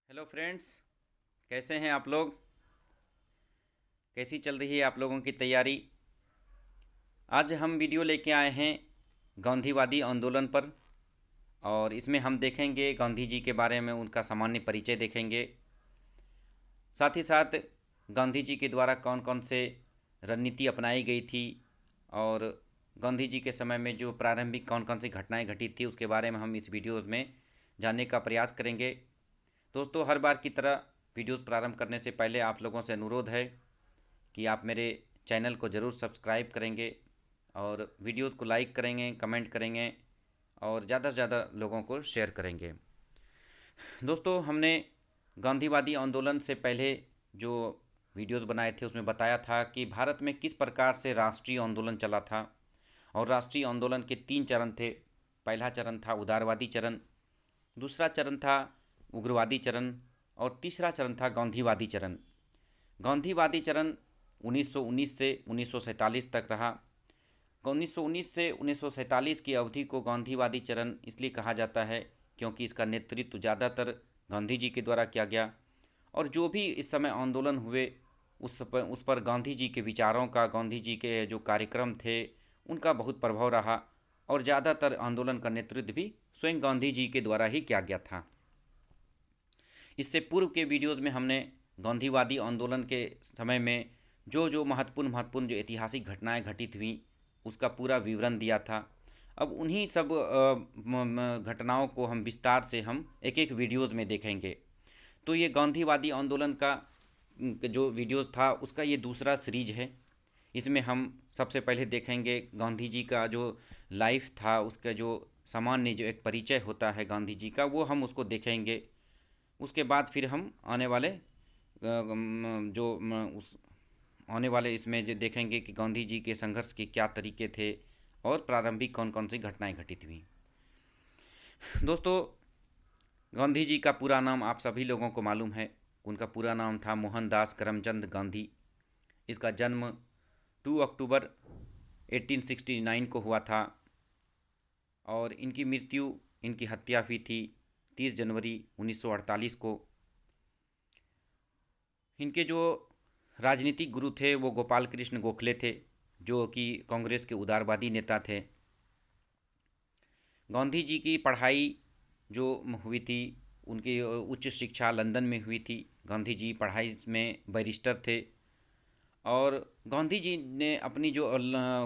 Hello friends, कैसे हैं आप लोग। कैसी चल रही है आप लोगों की तैयारी। आज हम वीडियो लेके आए हैं गांधीवादी आंदोलन पर। और इसमें हम देखेंगे गांधी जी के बारे में, उनका सामान्य परिचय देखेंगे। साथ ही साथ गांधी जी के द्वारा कौन कौन से रणनीति अपनाई गई थी और गांधी जी के समय में जो प्रारंभिक कौन कौन सी घटनाएं घटी थी उसके बारे में हम इस वीडियोज़ में जानने का प्रयास करेंगे। दोस्तों, हर बार की तरह वीडियोज़ प्रारंभ करने से पहले आप लोगों से अनुरोध है कि आप मेरे चैनल को ज़रूर सब्सक्राइब करेंगे और वीडियोज़ को लाइक करेंगे, कमेंट करेंगे और ज़्यादा से ज़्यादा लोगों को शेयर करेंगे। दोस्तों, हमने गांधीवादी आंदोलन से पहले जो वीडियोज़ बनाए थे उसमें बताया था कि भारत में किस प्रकार से राष्ट्रीय आंदोलन चला था। और राष्ट्रीय आंदोलन के 3 चरण थे। पहला चरण था उदारवादी चरण, दूसरा चरण था उग्रवादी चरण और तीसरा चरण था गांधीवादी चरण। गांधीवादी चरण 1919 से 1947 तक रहा। 1919 से 1947 की अवधि को गांधीवादी चरण इसलिए कहा जाता है क्योंकि इसका नेतृत्व ज़्यादातर गांधी जी के द्वारा किया गया। और जो भी इस समय आंदोलन हुए उस पर गांधी जी के विचारों का, गांधी जी के जो कार्यक्रम थे उनका बहुत प्रभाव रहा। और ज़्यादातर आंदोलन का नेतृत्व भी स्वयं गांधी जी के द्वारा ही किया गया था। इससे पूर्व के वीडियोज़ में हमने गांधीवादी आंदोलन के समय में जो जो महत्वपूर्ण महत्वपूर्ण जो ऐतिहासिक घटनाएं घटित हुई उसका पूरा विवरण दिया था। अब उन्हीं सब घटनाओं को हम विस्तार से हम एक एक वीडियोज़ में देखेंगे। तो ये गांधीवादी आंदोलन का जो वीडियोज़ था उसका ये दूसरा सीरीज है। इसमें हम सबसे पहले देखेंगे गांधी जी का जो लाइफ था, उसका जो सामान्य जो एक परिचय होता है गांधी जी का, वो हम उसको देखेंगे। उसके बाद फिर हम आने वाले उस आने वाले इसमें जो देखेंगे कि गांधी जी के संघर्ष के क्या तरीके थे और प्रारंभिक कौन कौन सी घटनाएं घटित हुई। दोस्तों, गांधी जी का पूरा नाम आप सभी लोगों को मालूम है। उनका पूरा नाम था मोहनदास करमचंद गांधी। इसका जन्म 2 अक्टूबर 1869 को हुआ था और इनकी हत्या हुई थी 30 जनवरी 1948 को। इनके जो राजनीतिक गुरु थे वो गोपाल कृष्ण गोखले थे, जो कि कांग्रेस के उदारवादी नेता थे। गांधी जी की पढ़ाई जो हुई थी, उनकी उच्च शिक्षा लंदन में हुई थी। गांधी जी पढ़ाई में बैरिस्टर थे। और गांधी जी ने अपनी जो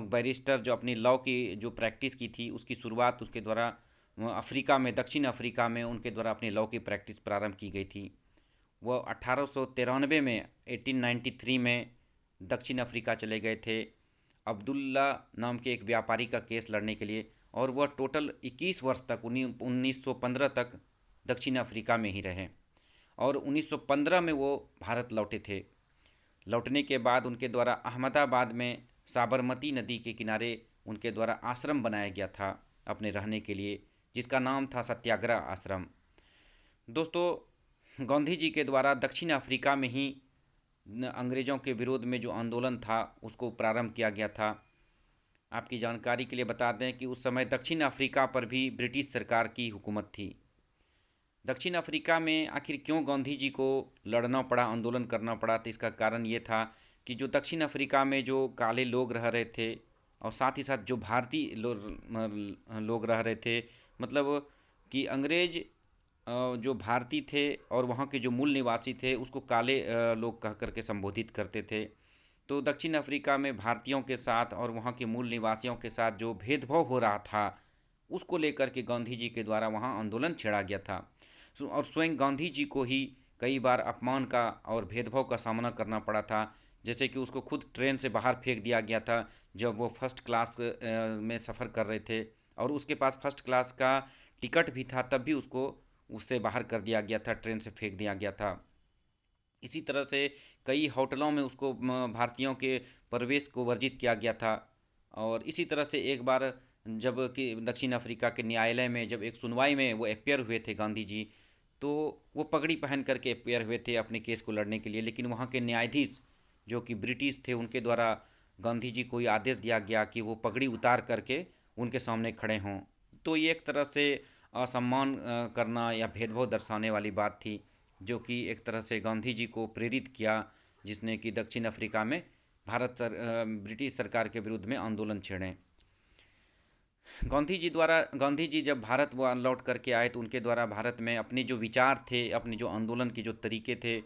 बैरिस्टर जो अपनी लॉ की जो प्रैक्टिस की थी उसकी शुरुआत उसके द्वारा अफ्रीका में, दक्षिण अफ्रीका में उनके द्वारा अपनी लॉ की प्रैक्टिस प्रारंभ की गई थी। वो 1893 में 1893 में दक्षिण अफ्रीका चले गए थे अब्दुल्ला नाम के एक व्यापारी का केस लड़ने के लिए। और वह टोटल 21 वर्ष तक 1915 तक दक्षिण अफ्रीका में ही रहे। और 1915 में वो भारत लौटे थे। लौटने के बाद उनके द्वारा अहमदाबाद में साबरमती नदी के किनारे उनके द्वारा आश्रम बनाया गया था अपने रहने के लिए, जिसका नाम था सत्याग्रह आश्रम। दोस्तों, गांधी जी के द्वारा दक्षिण अफ्रीका में ही अंग्रेज़ों के विरोध में जो आंदोलन था उसको प्रारंभ किया गया था। आपकी जानकारी के लिए बता दें कि उस समय दक्षिण अफ्रीका पर भी ब्रिटिश सरकार की हुकूमत थी। दक्षिण अफ्रीका में आखिर क्यों गांधी जी को लड़ना पड़ा, आंदोलन करना पड़ा, तो इसका कारण ये था कि जो दक्षिण अफ्रीका में जो काले लोग रह रहे थे और साथ ही साथ जो भारतीय लोग रह रहे थे, मतलब कि अंग्रेज जो भारतीय थे और वहाँ के जो मूल निवासी थे उसको काले लोग कह करके संबोधित करते थे। तो दक्षिण अफ्रीका में भारतीयों के साथ और वहाँ के मूल निवासियों के साथ जो भेदभाव हो रहा था उसको लेकर के गांधी जी के द्वारा वहाँ आंदोलन छेड़ा गया था। और स्वयं गांधी जी को ही कई बार अपमान का और भेदभाव का सामना करना पड़ा था। जैसे कि उसको खुद ट्रेन से बाहर फेंक दिया गया था जब वो फर्स्ट क्लास में सफ़र कर रहे थे और उसके पास फर्स्ट क्लास का टिकट भी था, तब भी उसको उससे बाहर कर दिया गया था, ट्रेन से फेंक दिया गया था। इसी तरह से कई होटलों में उसको भारतीयों के प्रवेश को वर्जित किया गया था। और इसी तरह से एक बार जब कि दक्षिण अफ्रीका के न्यायालय में जब एक सुनवाई में वो अपेयर हुए थे गांधी जी, तो वो पगड़ी पहन करके अपेयर हुए थे अपने केस को लड़ने के लिए। लेकिन वहाँ के न्यायाधीश जो कि ब्रिटिश थे उनके द्वारा गांधी जी को ये आदेश दिया गया कि वो पगड़ी उतार करके उनके सामने खड़े हों। तो ये एक तरह से असम्मान करना या भेदभाव दर्शाने वाली बात थी। जो कि एक तरह से गांधी जी को प्रेरित किया, जिसने कि दक्षिण अफ्रीका में ब्रिटिश सरकार के विरुद्ध में आंदोलन छेड़े। गांधी जी जब भारत लौट करके आए तो उनके द्वारा भारत में अपने जो विचार थे, अपने जो आंदोलन के जो तरीके थे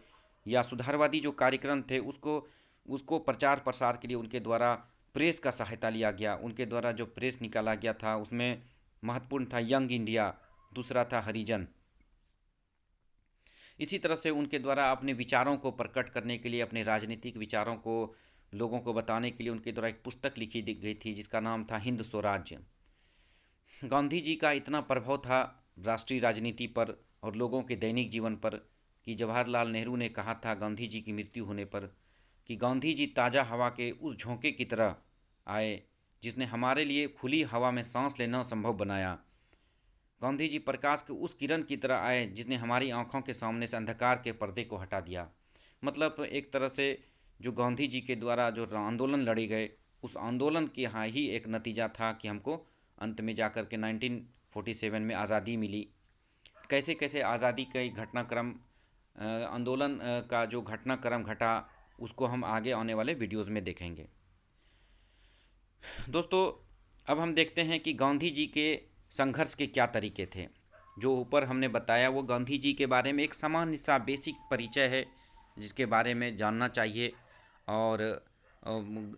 या सुधारवादी जो कार्यक्रम थे, उसको उसको प्रचार प्रसार के लिए उनके द्वारा प्रेस का सहायता लिया गया। उनके द्वारा जो प्रेस निकाला गया था उसमें महत्वपूर्ण था यंग इंडिया, दूसरा था हरिजन। इसी तरह से उनके द्वारा अपने विचारों को प्रकट करने के लिए, अपने राजनीतिक विचारों को लोगों को बताने के लिए उनके द्वारा एक पुस्तक लिखी गई थी जिसका नाम था हिंद स्वराज्य। गांधी जी का इतना प्रभाव था राष्ट्रीय राजनीति पर और लोगों के दैनिक जीवन पर कि जवाहरलाल नेहरू ने कहा था गांधी जी की मृत्यु होने पर कि गांधी जी ताज़ा हवा के उस झोंके की तरह आए जिसने हमारे लिए खुली हवा में सांस लेना संभव बनाया। गांधी जी प्रकाश के उस किरण की तरह आए जिसने हमारी आंखों के सामने से अंधकार के पर्दे को हटा दिया। मतलब एक तरह से जो गांधी जी के द्वारा जो आंदोलन लड़े गए, उस आंदोलन के यहाँ ही एक नतीजा था कि हमको अंत में जाकर के 1947 में आज़ादी मिली। कैसे कैसे आज़ादी का घटनाक्रम, आंदोलन का जो घटनाक्रम घटा, उसको हम आगे आने वाले वीडियोज़ में देखेंगे। दोस्तों, अब हम देखते हैं कि गांधी जी के संघर्ष के क्या तरीके थे। जो ऊपर हमने बताया वो गांधी जी के बारे में एक सामान्य सा बेसिक परिचय है जिसके बारे में जानना चाहिए, और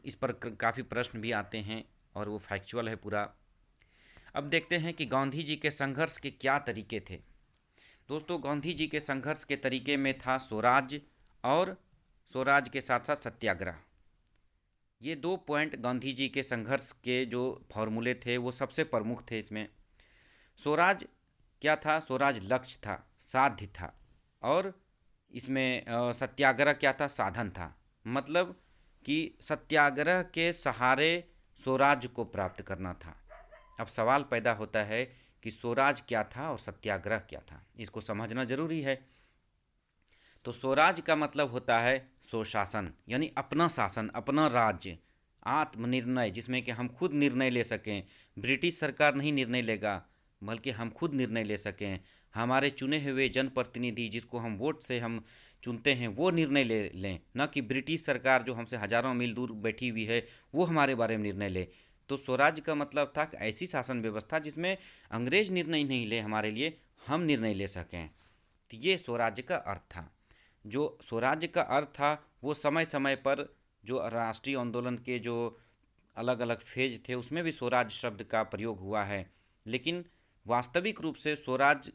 इस पर काफ़ी प्रश्न भी आते हैं और वो फैक्चुअल है पूरा। अब देखते हैं कि गांधी जी के संघर्ष के क्या तरीके थे। दोस्तों, गांधी जी के संघर्ष के तरीके में था स्वराज, और स्वराज के साथ साथ सत्याग्रह। ये 2 पॉइंट गांधी जी के संघर्ष के जो फॉर्मूले थे वो सबसे प्रमुख थे इसमें। स्वराज क्या था? स्वराज लक्ष्य था, साध्य था, और इसमें सत्याग्रह क्या था? साधन था। मतलब कि सत्याग्रह के सहारे स्वराज को प्राप्त करना था। अब सवाल पैदा होता है कि स्वराज क्या था और सत्याग्रह क्या था, इसको समझना जरूरी है। तो स्वराज का मतलब होता है स्वशासन, यानी अपना शासन, अपना राज्य, आत्मनिर्णय, जिसमें कि हम खुद निर्णय ले सकें। ब्रिटिश सरकार नहीं निर्णय लेगा, बल्कि हम खुद निर्णय ले सकें। हमारे चुने हुए जनप्रतिनिधि जिसको हम वोट से हम चुनते हैं वो निर्णय ले लें, न कि ब्रिटिश सरकार जो हमसे हजारों मील दूर बैठी हुई है वो हमारे बारे में निर्णय ले। तो स्वराज का मतलब था ऐसी शासन व्यवस्था जिसमें अंग्रेज निर्णय नहीं ले हमारे लिए, हम निर्णय ले सकें। तो ये स्वराज्य का अर्थ था। जो स्वराज्य का अर्थ था वो समय समय पर जो राष्ट्रीय आंदोलन के जो अलग अलग फेज थे उसमें भी स्वराज शब्द का प्रयोग हुआ है, लेकिन वास्तविक रूप से स्वराज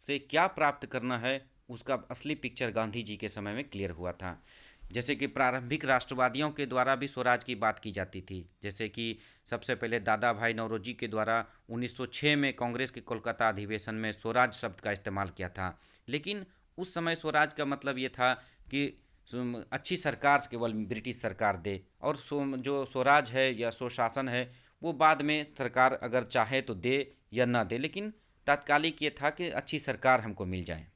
से क्या प्राप्त करना है उसका असली पिक्चर गांधी जी के समय में क्लियर हुआ था। जैसे कि प्रारंभिक राष्ट्रवादियों के द्वारा भी स्वराज की बात की जाती थी, जैसे कि सबसे पहले दादा भाई नौरोजी के द्वारा 1906 में कांग्रेस के कोलकाता अधिवेशन में स्वराज शब्द का इस्तेमाल किया था। लेकिन उस समय स्वराज का मतलब ये था कि अच्छी सरकार केवल ब्रिटिश सरकार दे, और जो स्वराज है या स्वशासन है वो बाद में सरकार अगर चाहे तो दे या ना दे, लेकिन तात्कालिक ये था कि अच्छी सरकार हमको मिल जाए।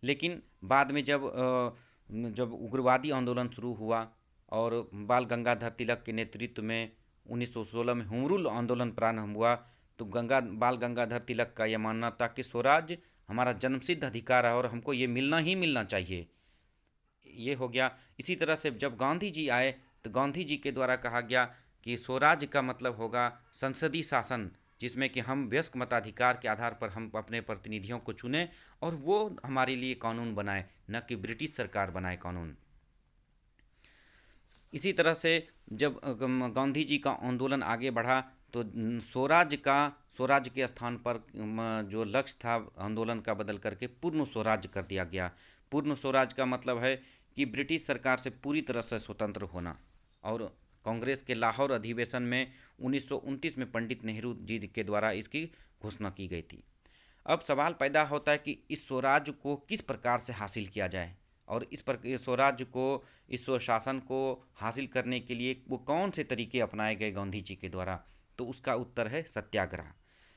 लेकिन बाद में जब उग्रवादी आंदोलन शुरू हुआ और बाल गंगाधर तिलक के नेतृत्व में 1916 में होम रूल आंदोलन प्रारंभ हुआ, तो बाल गंगाधर तिलक का यह मानना था कि स्वराज हमारा जन्मसिद्ध अधिकार है और हमको ये मिलना ही मिलना चाहिए। ये हो गया। इसी तरह से जब गांधी जी आए तो गांधी जी के द्वारा कहा गया कि स्वराज का मतलब होगा संसदीय शासन, जिसमें कि हम वयस्क मताधिकार के आधार पर हम अपने प्रतिनिधियों को चुनें और वो हमारे लिए कानून बनाए, न कि ब्रिटिश सरकार बनाए कानून। इसी तरह से जब गांधी जी का आंदोलन आगे बढ़ा तो स्वराज के स्थान पर जो लक्ष्य था आंदोलन का बदल करके पूर्ण स्वराज कर दिया गया। पूर्ण स्वराज का मतलब है कि ब्रिटिश सरकार से पूरी तरह से स्वतंत्र होना। और कांग्रेस के लाहौर अधिवेशन में 1929 में पंडित नेहरू जी के द्वारा इसकी घोषणा की गई थी। अब सवाल पैदा होता है कि इस स्वराज को किस प्रकार से हासिल किया जाए, और स्वराज को, इस स्वशासन को हासिल करने के लिए वो कौन से तरीके अपनाए गए गांधी जी के द्वारा। तो उसका उत्तर है सत्याग्रह।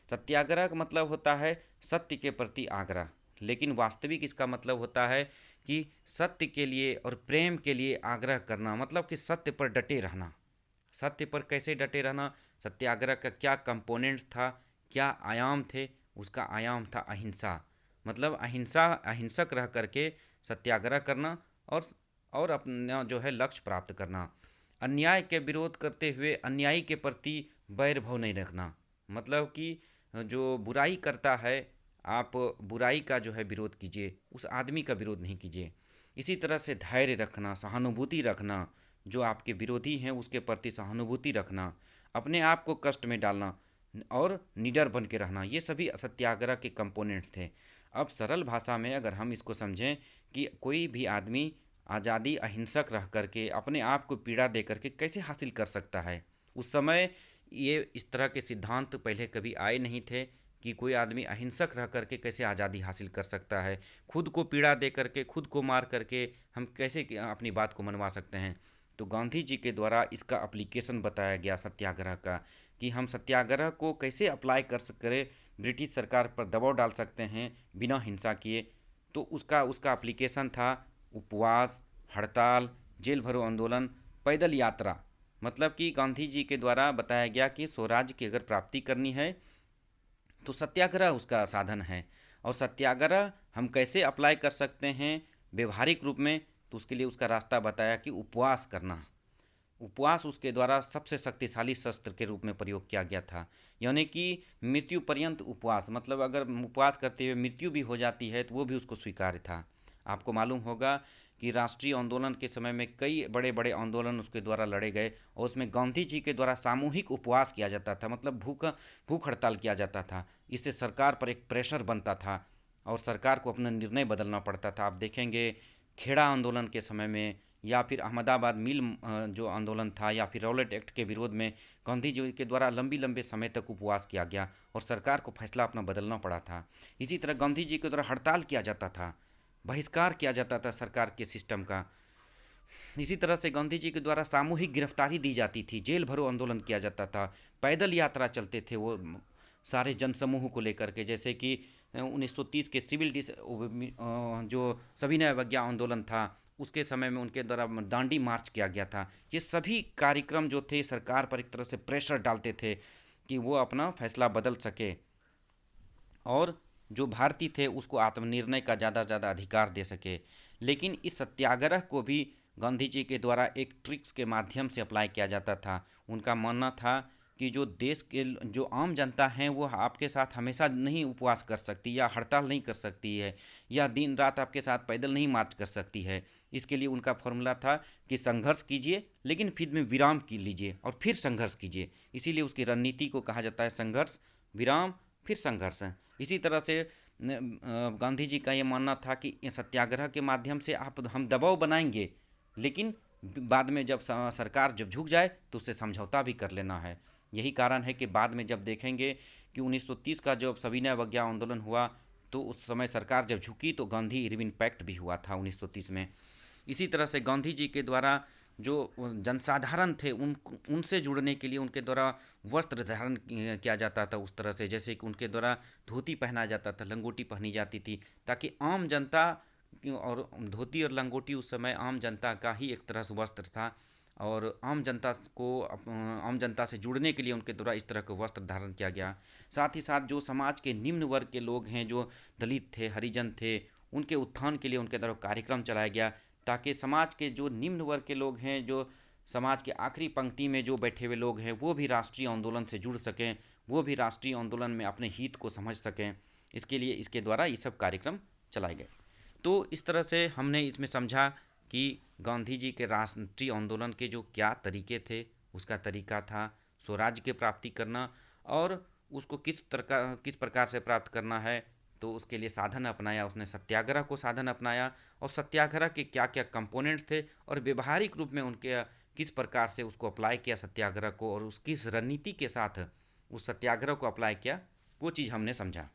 सत्याग्रह का मतलब होता है सत्य के प्रति आग्रह, लेकिन वास्तविक इसका मतलब होता है कि सत्य के लिए और प्रेम के लिए आग्रह करना, मतलब कि सत्य पर डटे रहना। सत्य पर कैसे डटे रहना? सत्याग्रह का क्या कंपोनेंट्स था, क्या आयाम थे? उसका आयाम था अहिंसा। मतलब अहिंसक रह करके सत्याग्रह करना और अपना जो है लक्ष्य प्राप्त करना। अन्याय के विरोध करते हुए अन्यायी के प्रति बैर भाव नहीं रखना। मतलब कि जो बुराई करता है, आप बुराई का जो है विरोध कीजिए, उस आदमी का विरोध नहीं कीजिए। इसी तरह से धैर्य रखना, सहानुभूति रखना, जो आपके विरोधी हैं उसके प्रति सहानुभूति रखना, अपने आप को कष्ट में डालना और निडर बन के रहना, ये सभी सत्याग्रह के कंपोनेंट्स थे। अब सरल भाषा में अगर हम इसको समझें कि कोई भी आदमी आज़ादी अहिंसक रह करके अपने आप को पीड़ा दे करके कैसे हासिल कर सकता है। उस समय ये इस तरह के सिद्धांत पहले कभी आए नहीं थे कि कोई आदमी अहिंसक रह करके कैसे आज़ादी हासिल कर सकता है। खुद को पीड़ा दे करके, खुद को मार करके हम कैसे अपनी बात को मनवा सकते हैं। तो गांधी जी के द्वारा इसका एप्लीकेशन बताया गया सत्याग्रह का, कि हम सत्याग्रह को कैसे अप्लाई करें, ब्रिटिश सरकार पर दबाव डाल सकते हैं बिना हिंसा किए। तो उसका उसका एप्लीकेशन था उपवास, हड़ताल, जेल भरो आंदोलन, पैदल यात्रा। मतलब कि गांधी जी के द्वारा बताया गया कि स्वराज की अगर प्राप्ति करनी है तो सत्याग्रह उसका साधन है। और सत्याग्रह हम कैसे अप्लाई कर सकते हैं व्यवहारिक रूप में, तो उसके लिए उसका रास्ता बताया कि उपवास करना। उपवास उसके द्वारा सबसे शक्तिशाली शस्त्र के रूप में प्रयोग किया गया था। यानी कि मृत्यु पर्यंत उपवास, मतलब अगर उपवास करते हुए मृत्यु भी हो जाती है तो वो भी उसको स्वीकार्य था। आपको मालूम होगा कि राष्ट्रीय आंदोलन के समय में कई बड़े बड़े आंदोलन उसके द्वारा लड़े गए और उसमें गांधी जी के द्वारा सामूहिक उपवास किया जाता था, मतलब भूख हड़ताल किया जाता था। इससे सरकार पर एक प्रेशर बनता था और सरकार को अपना निर्णय बदलना पड़ता था। आप देखेंगे खेड़ा आंदोलन के समय में, या फिर अहमदाबाद मिल जो आंदोलन था, या फिर रॉलेट एक्ट के विरोध में गांधी जी के द्वारा लंबी लंबे समय तक उपवास किया गया और सरकार को फैसला अपना बदलना पड़ा था। इसी तरह गांधी जी के द्वारा हड़ताल किया जाता था, बहिष्कार किया जाता था सरकार के सिस्टम का। इसी तरह से गांधी जी के द्वारा सामूहिक गिरफ्तारी दी जाती थी, जेल भरो आंदोलन किया जाता था, पैदल यात्रा चलते थे वो सारे जनसमूह को लेकर के। जैसे कि 1930 के जो सविनय अवज्ञा आंदोलन था, उसके समय में उनके द्वारा दांडी मार्च किया गया था। ये सभी कार्यक्रम जो थे सरकार पर एक तरह से प्रेशर डालते थे कि वो अपना फैसला बदल सके और जो भारतीय थे उसको आत्मनिर्णय का ज़्यादा से ज़्यादा अधिकार दे सके। लेकिन इस सत्याग्रह को भी गांधी जी के द्वारा एक ट्रिक्स के माध्यम से अप्लाई किया जाता था। उनका मानना था कि जो देश के जो आम जनता हैं वो आपके साथ हमेशा नहीं उपवास कर सकती या हड़ताल नहीं कर सकती है, या दिन रात आपके साथ पैदल नहीं मार्च कर सकती है। इसके लिए उनका फॉर्मूला था कि संघर्ष कीजिए, लेकिन फिर में विराम की लीजिए और फिर संघर्ष कीजिए। इसीलिए उसकी रणनीति को कहा जाता है संघर्ष, विराम, फिर संघर्ष। इसी तरह से गांधी जी का ये मानना था कि सत्याग्रह के माध्यम से आप हम दबाव बनाएंगे, लेकिन बाद में जब सरकार जब झुक जाए तो उससे समझौता भी कर लेना है। यही कारण है कि बाद में जब देखेंगे कि 1930 का जब सविनय अवज्ञा आंदोलन हुआ तो उस समय सरकार जब झुकी तो गांधी इरविन पैक्ट भी हुआ था 1930 में। इसी तरह से गांधी जी के द्वारा जो जनसाधारण थे उनसे जुड़ने के लिए उनके द्वारा वस्त्र धारण किया जाता था उस तरह से, जैसे कि उनके द्वारा धोती पहना जाता था, लंगोटी पहनी जाती थी, ताकि आम जनता, और धोती और लंगोटी उस समय आम जनता का ही एक तरह से वस्त्र था, और आम जनता से जुड़ने के लिए उनके द्वारा इस तरह के वस्त्र धारण किया गया। साथ ही साथ जो समाज के निम्न वर्ग के लोग हैं, जो दलित थे, हरिजन थे, उनके उत्थान के लिए उनके द्वारा कार्यक्रम चलाया गया, ताकि समाज के जो निम्न वर्ग के लोग हैं, जो समाज के आखिरी पंक्ति में जो बैठे हुए लोग हैं, वो भी राष्ट्रीय आंदोलन से जुड़ सकें, वो भी राष्ट्रीय आंदोलन में अपने हित को समझ सकें। इसके लिए इसके द्वारा ये सब कार्यक्रम चलाए गए। तो इस तरह से हमने इसमें समझा कि गांधी जी के राष्ट्रीय आंदोलन के जो क्या तरीके थे, उसका तरीका था स्वराज्य की प्राप्ति करना, और उसको किस प्रकार से प्राप्त करना है, तो उसके लिए साधन अपनाया उसने, सत्याग्रह को साधन अपनाया, और सत्याग्रह के क्या क्या कंपोनेंट्स थे और व्यवहारिक रूप में उनके किस प्रकार से उसको अप्लाई किया सत्याग्रह को, और उसकी रणनीति के साथ उस सत्याग्रह को अप्लाई किया, वो चीज़ हमने समझा।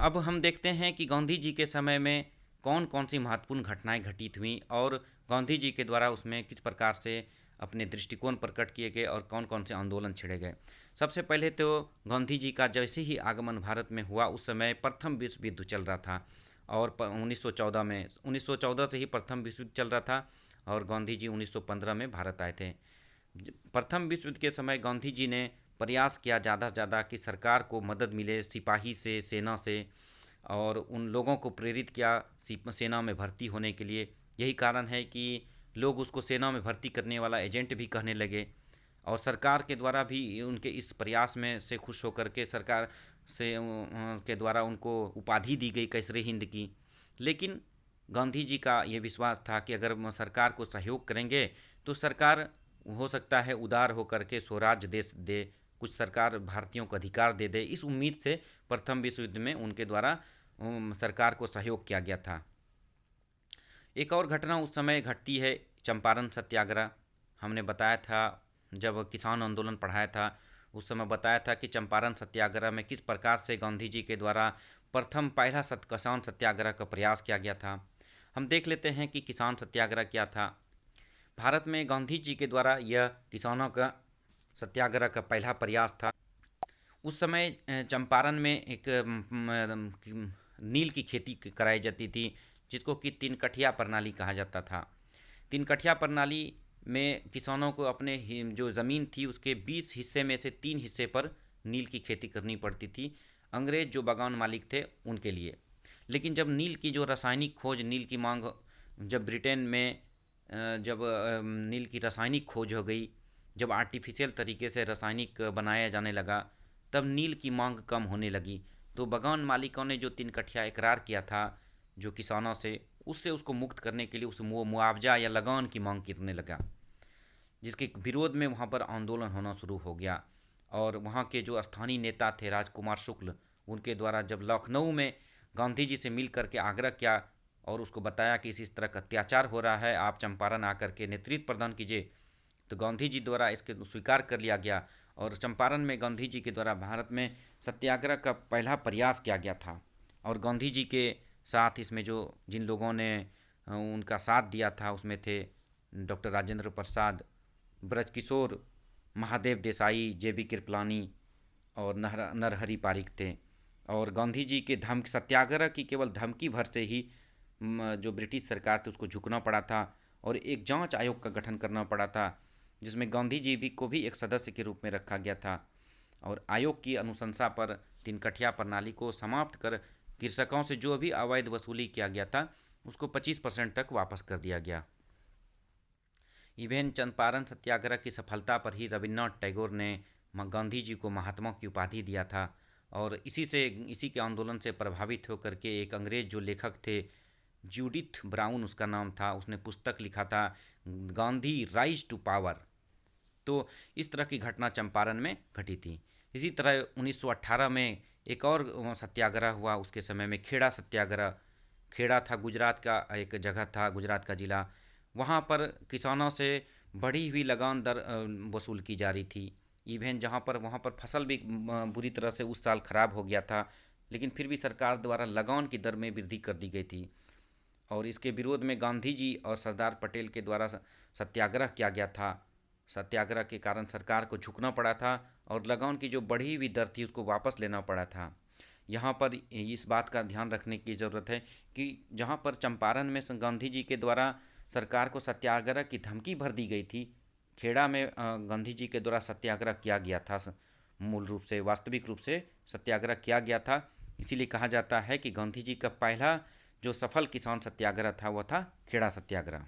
अब हम देखते हैं कि गांधी जी के समय में कौन कौन सी महत्वपूर्ण घटनाएं घटित हुई और गांधी जी के द्वारा उसमें किस प्रकार से अपने दृष्टिकोण प्रकट किए गए और कौन कौन से आंदोलन छिड़े गए। सबसे पहले तो गांधी जी का जैसे ही आगमन भारत में हुआ उस समय प्रथम विश्व युद्ध चल रहा था, और 1914 से ही प्रथम विश्व युद्ध चल रहा था, और गांधी जी 1915 में भारत आए थे। प्रथम विश्व युद्ध के समय गांधी जी ने प्रयास किया ज़्यादा से ज़्यादा कि सरकार को मदद मिले सिपाही से, सेना से, और उन लोगों को प्रेरित किया सेना में भर्ती होने के लिए। यही कारण है कि लोग उसको सेना में भर्ती करने वाला एजेंट भी कहने लगे, और सरकार के द्वारा भी उनके इस प्रयास में से खुश होकर के सरकार से के द्वारा उनको उपाधि दी गई कैसरे हिंद की। लेकिन गांधी जी का ये विश्वास था कि अगर सरकार को सहयोग करेंगे तो सरकार हो सकता है उदार होकर के स्वराज्य देश दे, कुछ सरकार भारतीयों को अधिकार दे दे। इस उम्मीद से प्रथम विश्व युद्ध में उनके द्वारा सरकार को सहयोग किया गया था। एक और घटना उस समय घटती है, चंपारण सत्याग्रह। हमने बताया था, जब किसान आंदोलन पढ़ाया था उस समय बताया था कि चंपारण सत्याग्रह में किस प्रकार से गांधी जी के द्वारा प्रथम पहला किसान सत्याग्रह का प्रयास किया गया था। हम देख लेते हैं कि किसान सत्याग्रह क्या था। भारत में गांधी जी के द्वारा यह किसानों का सत्याग्रह का पहला प्रयास था। उस समय चंपारण में एक नील की खेती कराई जाती थी, जिसको कि तीन कठिया प्रणाली कहा जाता था। तीन कठिया प्रणाली में किसानों को अपने जो ज़मीन थी उसके 20 हिस्से में से 3 हिस्से पर नील की खेती करनी पड़ती थी, अंग्रेज जो बागान मालिक थे उनके लिए। लेकिन जब नील की जो रासायनिक खोज, नील की मांग जब ब्रिटेन में जब नील की रासायनिक खोज हो गई, जब आर्टिफिशियल तरीके से रासायनिक बनाया जाने लगा, तब नील की मांग कम होने लगी। तो बागान मालिकों ने जो 3 कठिया इकरार किया था जो किसानों से, उससे उसको मुक्त करने के लिए उस मुआवजा या लगान की मांग करने लगा, जिसके विरोध में वहाँ पर आंदोलन होना शुरू हो गया। और वहाँ के जो स्थानीय नेता थे राजकुमार शुक्ल, उनके द्वारा जब लखनऊ में गांधी जी से मिल करके आग्रह किया और उसको बताया कि इस तरह का अत्याचार हो रहा है, आप चंपारण आकर के नेतृत्व प्रदान कीजिए, तो गांधी जी द्वारा इसके स्वीकार कर लिया गया। और चंपारण में गांधी जी के द्वारा भारत में सत्याग्रह का पहला प्रयास किया गया था। और गांधी जी के साथ इसमें जो जिन लोगों ने उनका साथ दिया था उसमें थे डॉक्टर राजेंद्र प्रसाद, ब्रजकिशोर, महादेव देसाई, जेबी कृपलानी और नरहरि पारिक थे। और गांधी जी के धमकी, सत्याग्रह की केवल धमकी भर से ही जो ब्रिटिश सरकार थी उसको झुकना पड़ा था और एक जांच आयोग का गठन करना पड़ा था, जिसमें गांधी जी भी को भी एक सदस्य के रूप में रखा गया था। और आयोग की अनुशंसा पर तीन कठिया प्रणाली को समाप्त कर कृषकों से जो भी अवैध वसूली किया गया था उसको 25% तक वापस कर दिया गया। इवेन चंपारण सत्याग्रह की सफलता पर ही रविन्द्रनाथ टैगोर ने गांधी जी को महात्मा की उपाधि दिया था। और इसी के आंदोलन से प्रभावित होकर के एक अंग्रेज जो लेखक थे, जूडिथ ब्राउन उसका नाम था, उसने पुस्तक लिखा था गांधी राइज टू पावर। तो इस तरह की घटना चंपारण में घटी थी। इसी तरह 1918 में एक और सत्याग्रह हुआ, उसके समय में खेड़ा सत्याग्रह। खेड़ा था गुजरात का एक जगह था, गुजरात का ज़िला। वहाँ पर किसानों से बढ़ी हुई लगान दर वसूल की जा रही थी। इवेन जहाँ पर वहाँ पर फसल भी बुरी तरह से उस साल ख़राब हो गया था, लेकिन फिर भी सरकार द्वारा लगान की दर में वृद्धि कर दी गई थी। और इसके विरोध में गांधी जी और सरदार पटेल के द्वारा सत्याग्रह किया गया था। सत्याग्रह के कारण सरकार को झुकना पड़ा था और लगान की जो बढ़ी हुई दर थी उसको वापस लेना पड़ा था। यहाँ पर इस बात का ध्यान रखने की ज़रूरत है कि जहाँ पर चंपारण में गांधी जी के द्वारा सरकार को सत्याग्रह की धमकी भर दी गई थी, खेड़ा में गांधी जी के द्वारा सत्याग्रह किया गया था। मूल रूप से वास्तविक रूप से सत्याग्रह किया गया था। इसीलिए कहा जाता है कि गांधी जी का पहला जो सफल किसान सत्याग्रह था वह था खेड़ा सत्याग्रह।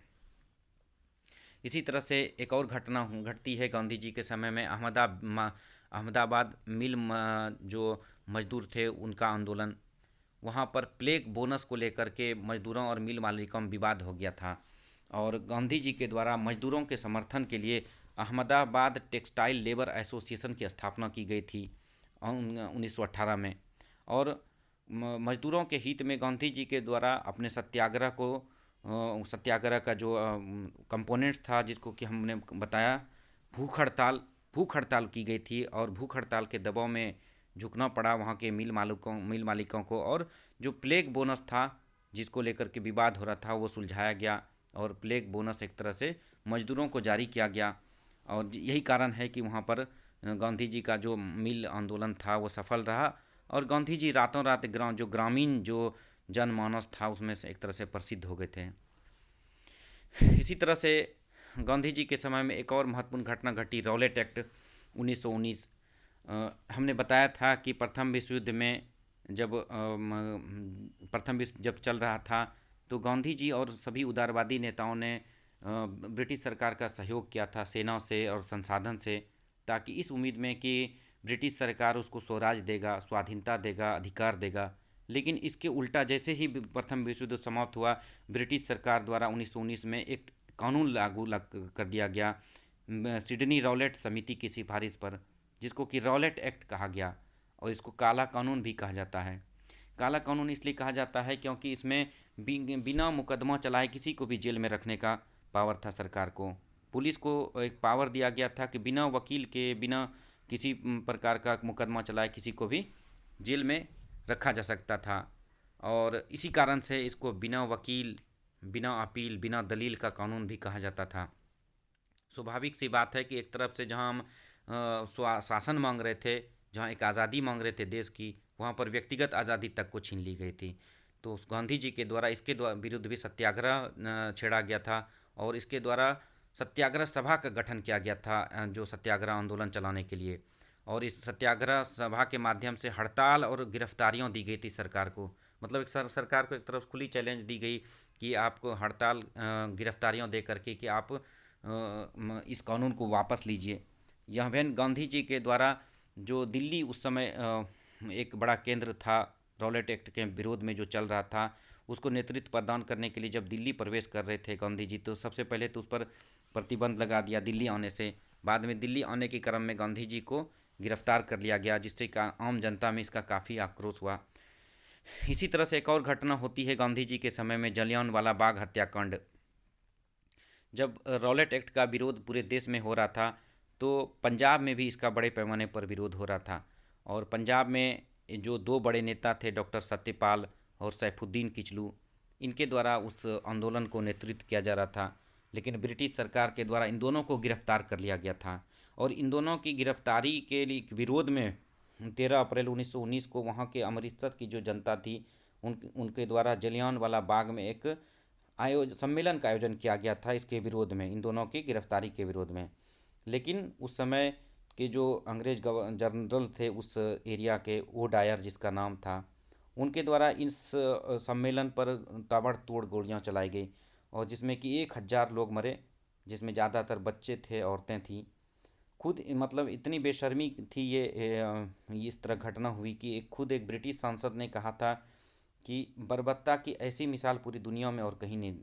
इसी तरह से एक और घटना घटती है गांधी जी के समय में, अहमदाबाद मिल जो मजदूर थे उनका आंदोलन। वहाँ पर प्लेग बोनस को लेकर के मजदूरों और मिल मालिकों में विवाद हो गया था और गांधी जी के द्वारा मजदूरों के समर्थन के लिए अहमदाबाद टेक्सटाइल लेबर एसोसिएशन की स्थापना की गई थी 1918 में। और मजदूरों के हित में गांधी जी के द्वारा अपने सत्याग्रह का जो कंपोनेंट्स था, जिसको कि हमने बताया भूख हड़ताल की गई थी और भूख हड़ताल के दबाव में झुकना पड़ा वहाँ के मिल मालिकों को। और जो प्लेग बोनस था जिसको लेकर के विवाद हो रहा था वो सुलझाया गया और प्लेग बोनस एक तरह से मजदूरों को जारी किया गया। और यही कारण है कि वहाँ पर गांधी जी का जो मिल आंदोलन था वो सफल रहा और गांधी जी रातों रात ग्रामीण जो जनमानस था उसमें से एक तरह से प्रसिद्ध हो गए थे। इसी तरह से गांधी जी के समय में एक और महत्वपूर्ण घटना घटी, रॉलेट एक्ट 1919। हमने बताया था कि प्रथम विश्व युद्ध में जब प्रथम विश्व जब चल रहा था तो गांधी जी और सभी उदारवादी नेताओं ने ब्रिटिश सरकार का सहयोग किया था सेना से और संसाधन से, ताकि इस उम्मीद में कि ब्रिटिश सरकार उसको स्वराज देगा, स्वाधीनता देगा, अधिकार देगा। लेकिन इसके उल्टा जैसे ही प्रथम विश्व युद्ध समाप्त हुआ, ब्रिटिश सरकार द्वारा 1919 में एक कानून लागू कर दिया गया सिडनी रॉलेट समिति की सिफारिश पर, जिसको कि रॉलेट एक्ट कहा गया और इसको काला कानून भी कहा जाता है। काला कानून इसलिए कहा जाता है क्योंकि इसमें बिना मुकदमा चलाए किसी को भी जेल में रखने का पावर था सरकार को। पुलिस को एक पावर दिया गया था कि बिना वकील के, बिना किसी प्रकार का मुकदमा चलाए किसी को भी जेल में रखा जा सकता था। और इसी कारण से इसको बिना वकील, बिना अपील, बिना दलील का कानून भी कहा जाता था। स्वाभाविक सी बात है कि एक तरफ से जहां हम शासन मांग रहे थे, जहां एक आज़ादी मांग रहे थे देश की, वहां पर व्यक्तिगत आज़ादी तक को छीन ली गई थी। तो गांधी जी के द्वारा इसके विरुद्ध भी सत्याग्रह छेड़ा गया था और इसके द्वारा सत्याग्रह सभा का गठन किया गया था जो सत्याग्रह आंदोलन चलाने के लिए। और इस सत्याग्रह सभा के माध्यम से हड़ताल और गिरफ्तारियां दी गई थी सरकार को। मतलब एक सरकार को एक तरफ खुली चैलेंज दी गई कि आपको हड़ताल गिरफ्तारियां दे करके कि आप इस कानून को वापस लीजिए। यह बहन गांधी जी के द्वारा जो दिल्ली उस समय एक बड़ा केंद्र था रॉलेट एक्ट के विरोध में जो चल रहा था, उसको नेतृत्व प्रदान करने के लिए जब दिल्ली प्रवेश कर रहे थे गांधी जी, तो सबसे पहले तो उस पर प्रतिबंध लगा दिया दिल्ली आने से। बाद में दिल्ली आने के क्रम में गांधी जी को गिरफ्तार कर लिया गया, जिससे का आम जनता में इसका काफ़ी आक्रोश हुआ। इसी तरह से एक और घटना होती है गांधी जी के समय में, जलियांवाला बाग हत्याकांड। जब रॉलेट एक्ट का विरोध पूरे देश में हो रहा था, तो पंजाब में भी इसका बड़े पैमाने पर विरोध हो रहा था। और पंजाब में जो दो बड़े नेता थे, डॉक्टर सत्यपाल और सैफुद्दीन किचलू, इनके द्वारा उस आंदोलन को नेतृत्व किया जा रहा था। लेकिन ब्रिटिश सरकार के द्वारा इन दोनों को गिरफ्तार कर लिया गया था। और इन दोनों की गिरफ्तारी के लिए विरोध में 13 अप्रैल 1919 को वहाँ के अमृतसर की जो जनता थी, उनके द्वारा जलियांवाला बाग में एक सम्मेलन का आयोजन किया गया था इसके विरोध में, इन दोनों की गिरफ्तारी के विरोध में। लेकिन उस समय के जो अंग्रेज जनरल थे उस एरिया के, ओ डायर जिसका नाम था, उनके द्वारा इस सम्मेलन पर ताबड़तोड़ गोलियां चलाई गई और जिसमें कि 1000 लोग मरे, जिसमें ज़्यादातर बच्चे थे, औरतें थीं। खुद मतलब इतनी बेशर्मी थी इस तरह घटना हुई कि खुद एक ब्रिटिश सांसद ने कहा था कि बर्बरता की ऐसी मिसाल पूरी दुनिया में और कहीं नहीं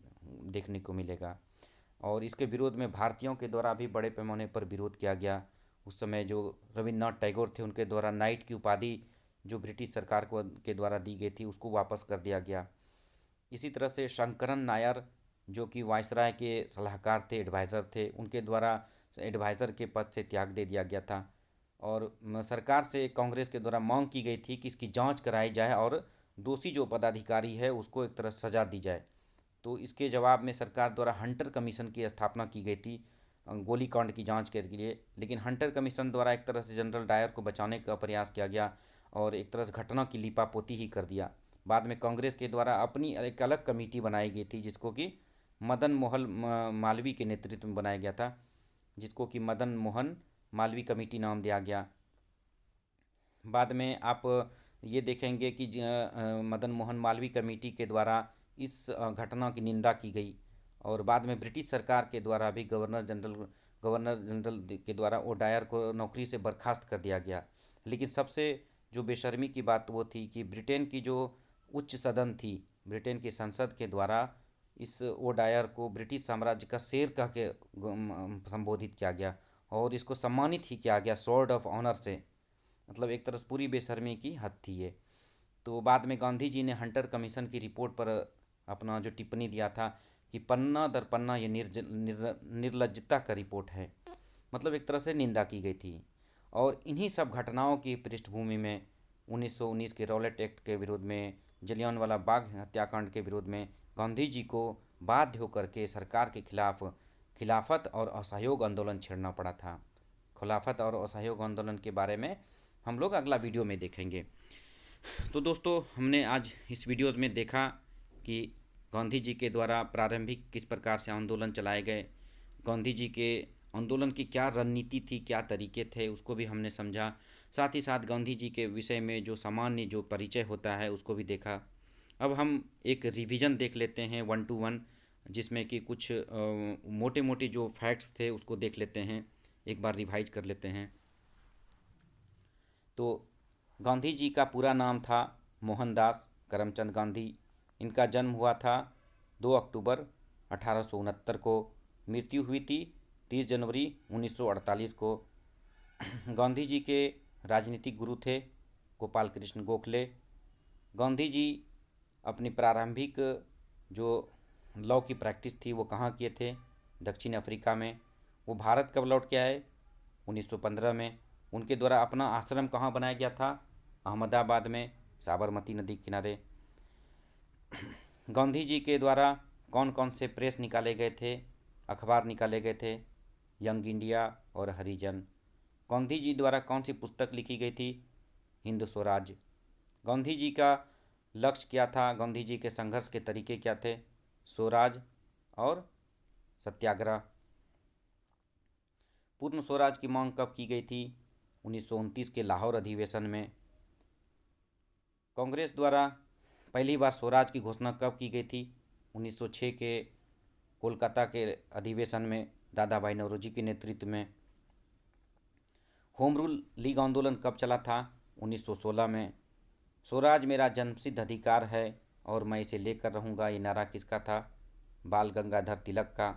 देखने को मिलेगा। और इसके विरोध में भारतीयों के द्वारा भी बड़े पैमाने पर विरोध किया गया। उस समय जो रविन्द्रनाथ टैगोर थे, उनके द्वारा नाइट की उपाधि जो ब्रिटिश सरकार को के द्वारा दी गई थी, उसको वापस कर दिया गया। इसी तरह से शंकरन नायर जो कि वायसराय के सलाहकार थे, एडवाइज़र थे, उनके द्वारा एडवाइज़र के पद से त्याग दे दिया गया था। और सरकार से कांग्रेस के द्वारा मांग की गई थी कि इसकी जांच कराई जाए और दोषी जो पदाधिकारी है उसको एक तरह सजा दी जाए। तो इसके जवाब में सरकार द्वारा हंटर कमीशन की स्थापना की गई थी गोलीकांड की जांच के लिए। लेकिन हंटर कमीशन द्वारा एक तरह से जनरल डायर को बचाने का प्रयास किया गया और एक तरह से घटना की लीपापोती ही कर दिया। बाद में कांग्रेस के द्वारा अपनी एक अलग कमेटी बनाई गई थी, जिसको कि मदन मोहन मालवीय के नेतृत्व में बनाया गया था, जिसको कि मदन मोहन मालवीय कमेटी नाम दिया गया। बाद में आप ये देखेंगे कि मदन मोहन मालवीय कमेटी के द्वारा इस घटना की निंदा की गई और बाद में ब्रिटिश सरकार के द्वारा भी गवर्नर जनरल के द्वारा ओडायर को नौकरी से बर्खास्त कर दिया गया। लेकिन सबसे जो बेशर्मी की बात वो थी कि ब्रिटेन की जो उच्च सदन थी, ब्रिटेन की संसद के द्वारा इस ओडायर को ब्रिटिश साम्राज्य का शेर कह के संबोधित किया गया और इसको सम्मानित ही किया गया स्वॉर्ड ऑफ ऑनर से। मतलब एक तरह से पूरी बेशर्मी की हद थी ये। तो बाद में गांधी जी ने हंटर कमीशन की रिपोर्ट पर अपना जो टिप्पणी दिया था कि पन्ना दर पन्ना ये निर्लज्जता का रिपोर्ट है, मतलब एक तरह से निंदा की गई थी। और इन्हीं सब घटनाओं की पृष्ठभूमि में 1919 के रॉलेट एक्ट के विरोध में, जलियांवाला बाग हत्याकांड के विरोध में गांधी जी को बाध्य होकर के सरकार के खिलाफ खिलाफत और असहयोग आंदोलन छेड़ना पड़ा था। खिलाफत और असहयोग आंदोलन के बारे में हम लोग अगला वीडियो में देखेंगे। तो दोस्तों, हमने आज इस वीडियोज़ में देखा कि गांधी जी के द्वारा प्रारंभिक किस प्रकार से आंदोलन चलाए गए, गांधी जी के आंदोलन की क्या रणनीति थी, क्या तरीके थे, उसको भी हमने समझा। साथ ही साथ गांधी जी के विषय में जो सामान्य जो परिचय होता है उसको भी देखा। अब हम एक रिवीजन देख लेते हैं 1 to 1, जिसमें कि कुछ मोटे मोटे जो फैक्ट्स थे उसको देख लेते हैं, एक बार रिवाइज कर लेते हैं। तो गांधी जी का पूरा नाम था मोहनदास करमचंद गांधी। इनका जन्म हुआ था 2 अक्टूबर 1869 को। मृत्यु हुई थी 30 जनवरी 1948 को। गांधी जी के राजनीतिक गुरु थे गोपाल कृष्ण गोखले। गांधी जी अपनी प्रारंभिक जो लॉ की प्रैक्टिस थी वो कहाँ किए थे? दक्षिण अफ्रीका में। वो भारत कब लौट के आए? 1915 में। उनके द्वारा अपना आश्रम कहाँ बनाया गया था? अहमदाबाद में, साबरमती नदी किनारे। गांधी जी के द्वारा कौन कौन से प्रेस निकाले गए थे, अखबार निकाले गए थे? यंग इंडिया और हरिजन। गांधी जी द्वारा कौन सी पुस्तक लिखी गई थी? हिंद स्वराज। गांधी जी का लक्ष्य क्या था? गांधी जी के संघर्ष के तरीके क्या थे? स्वराज और सत्याग्रह। पूर्ण स्वराज की मांग कब की गई थी? 1929 के लाहौर अधिवेशन में। कांग्रेस द्वारा पहली बार स्वराज की घोषणा कब की गई थी? 1906 के कोलकाता के अधिवेशन में दादा भाई नौरोजी के नेतृत्व में। होम रूल लीग आंदोलन कब चला था? 1916 में। स्वराज मेरा जन्मसिद्ध अधिकार है और मैं इसे लेकर रहूँगा, ये नारा किसका था? बाल गंगाधर तिलक का।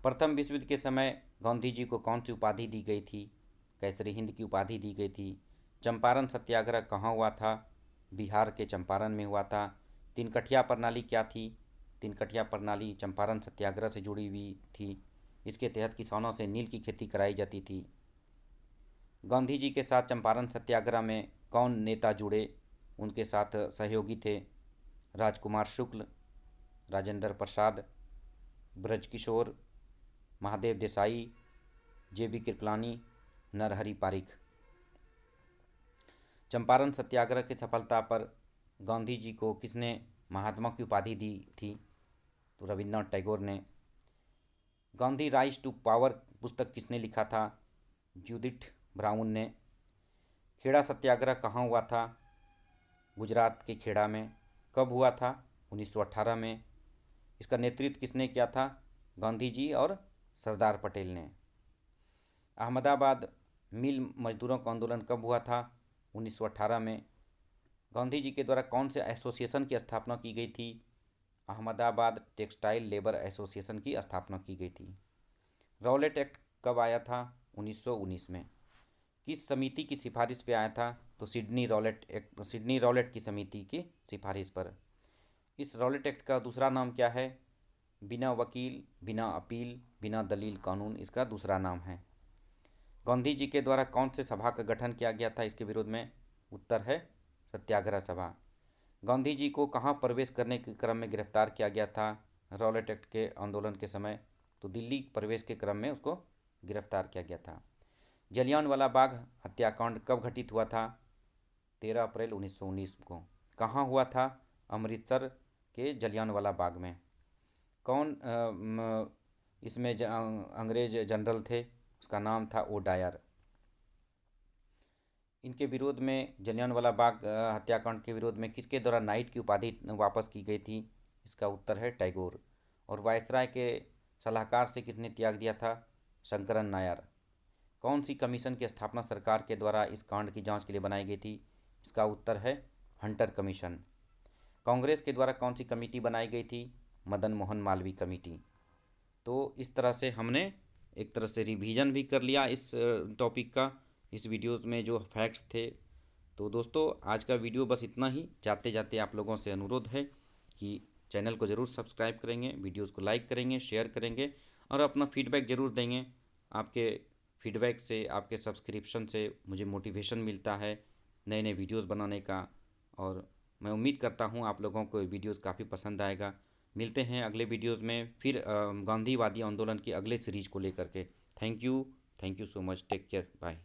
प्रथम विश्व युद्ध के समय गांधी जी को कौन सी उपाधि दी गई थी? कैसरी हिंद की उपाधि दी गई थी। चंपारण सत्याग्रह कहाँ हुआ था? बिहार के चंपारण में हुआ था। तीनकठिया प्रणाली क्या थी? तीनकठिया प्रणाली चंपारण सत्याग्रह से जुड़ी हुई थी। इसके तहत किसानों से नील की खेती कराई जाती थी। गांधी जी के साथ चंपारण सत्याग्रह में कौन नेता जुड़े? उनके साथ सहयोगी थे राजकुमार शुक्ल, राजेंद्र प्रसाद, ब्रजकिशोर, महादेव देसाई, जेबी कृपलानी, नरहरि पारिख। चंपारण सत्याग्रह की सफलता पर गांधी जी को किसने महात्मा की उपाधि दी थी? तो रविन्द्रनाथ टैगोर ने। गांधी राइज टू पावर पुस्तक किसने लिखा था? जूडिथ ब्राउन ने। खेड़ा सत्याग्रह कहाँ हुआ था? गुजरात के खेड़ा में। कब हुआ था? 1918 में। इसका नेतृत्व किसने किया था? गांधी जी और सरदार पटेल ने। अहमदाबाद मिल मजदूरों का आंदोलन कब हुआ था? 1918 में। गांधी जी के द्वारा कौन से एसोसिएशन की स्थापना की गई थी? अहमदाबाद टेक्सटाइल लेबर एसोसिएशन की स्थापना की गई थी। रॉलेट एक्ट कब आया था? 1919 में। किस समिति की सिफारिश पे आया था? तो सिडनी रॉलेट की समिति की सिफारिश पर। इस रॉलेट एक्ट का दूसरा नाम क्या है? बिना वकील, बिना अपील, बिना दलील कानून इसका दूसरा नाम है। गांधी जी के द्वारा कौन से सभा का गठन किया गया था इसके विरोध में? उत्तर है सत्याग्रह सभा। गांधी जी को कहाँ प्रवेश करने के क्रम में गिरफ्तार किया गया था रॉलेट एक्ट के आंदोलन के समय? तो दिल्ली प्रवेश के क्रम में उसको गिरफ्तार किया गया था। जलियांवाला बाग हत्याकांड कब घटित हुआ था? 13 अप्रैल 1919 को। कहाँ हुआ था? अमृतसर के जलियांवाला बाग में। कौन इसमें अंग्रेज जनरल थे? उसका नाम था ओडायर। इनके विरोध में, जलियांवाला बाग हत्याकांड के विरोध में किसके द्वारा नाइट की उपाधि वापस की गई थी? इसका उत्तर है टैगोर। और वायसराय के सलाहकार से किसने त्याग दिया था? शंकरन नायर। कौन सी कमीशन की स्थापना सरकार के द्वारा इस कांड की जांच के लिए बनाई गई थी? इसका उत्तर है हंटर कमीशन। कांग्रेस के द्वारा कौन सी कमेटी बनाई गई थी? मदन मोहन मालवीय कमेटी। तो इस तरह से हमने एक तरह से रिवीजन भी कर लिया इस टॉपिक का, इस वीडियोज़ में जो फैक्ट्स थे। तो दोस्तों आज का वीडियो बस इतना ही। जाते जाते आप लोगों से अनुरोध है कि चैनल को ज़रूर सब्सक्राइब करेंगे, वीडियोज़ को लाइक करेंगे, शेयर करेंगे और अपना फीडबैक ज़रूर देंगे। आपके फीडबैक से, आपके सब्सक्रिप्शन से मुझे मोटिवेशन मिलता है नए नए वीडियोज़ बनाने का। और मैं उम्मीद करता हूँ आप लोगों को वीडियोज़ काफ़ी पसंद आएगा। मिलते हैं अगले वीडियोज़ में फिर गांधीवादी आंदोलन की अगले सीरीज को लेकर के। Thank you so much. Take care. Bye.